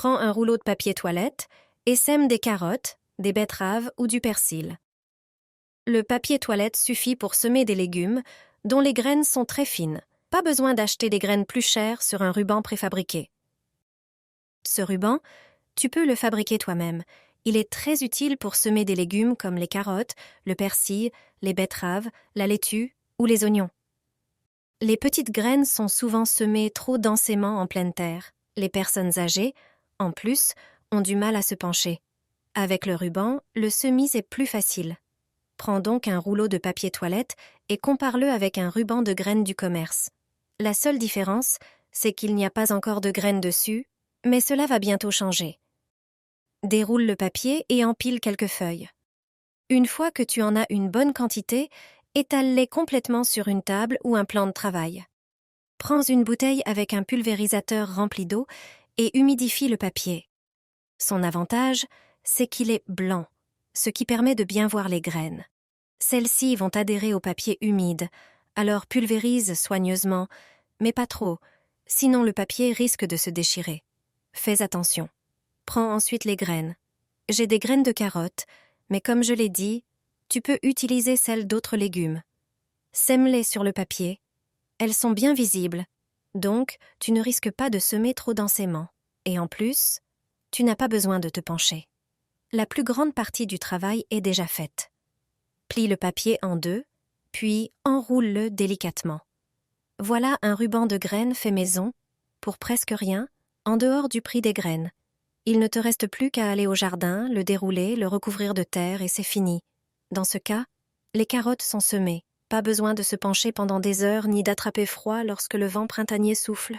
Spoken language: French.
Prends un rouleau de papier toilette et sème des carottes, des betteraves ou du persil. Le papier toilette suffit pour semer des légumes dont les graines sont très fines. Pas besoin d'acheter des graines plus chères sur un ruban préfabriqué. Ce ruban, tu peux le fabriquer toi-même. Il est très utile pour semer des légumes comme les carottes, le persil, les betteraves, la laitue ou les oignons. Les petites graines sont souvent semées trop densément en pleine terre. Les personnes âgées, en plus, ont du mal à se pencher. Avec le ruban, le semis est plus facile. Prends donc un rouleau de papier toilette et compare-le avec un ruban de graines du commerce. La seule différence, c'est qu'il n'y a pas encore de graines dessus, mais cela va bientôt changer. Déroule le papier et empile quelques feuilles. Une fois que tu en as une bonne quantité, étale-les complètement sur une table ou un plan de travail. Prends une bouteille avec un pulvérisateur rempli d'eau et humidifie le papier. Son avantage, c'est qu'il est blanc, ce qui permet de bien voir les graines. Celles-ci vont adhérer au papier humide, alors pulvérise soigneusement, mais pas trop, sinon le papier risque de se déchirer. Fais attention. Prends ensuite les graines. J'ai des graines de carottes, mais comme je l'ai dit, tu peux utiliser celles d'autres légumes. Sème-les sur le papier. Elles sont bien visibles, donc tu ne risques pas de semer trop densément. Et en plus, tu n'as pas besoin de te pencher. La plus grande partie du travail est déjà faite. Plie le papier en deux, puis enroule-le délicatement. Voilà un ruban de graines fait maison, pour presque rien, en dehors du prix des graines. Il ne te reste plus qu'à aller au jardin, le dérouler, le recouvrir de terre et c'est fini. Dans ce cas, les carottes sont semées. Pas besoin de se pencher pendant des heures ni d'attraper froid lorsque le vent printanier souffle.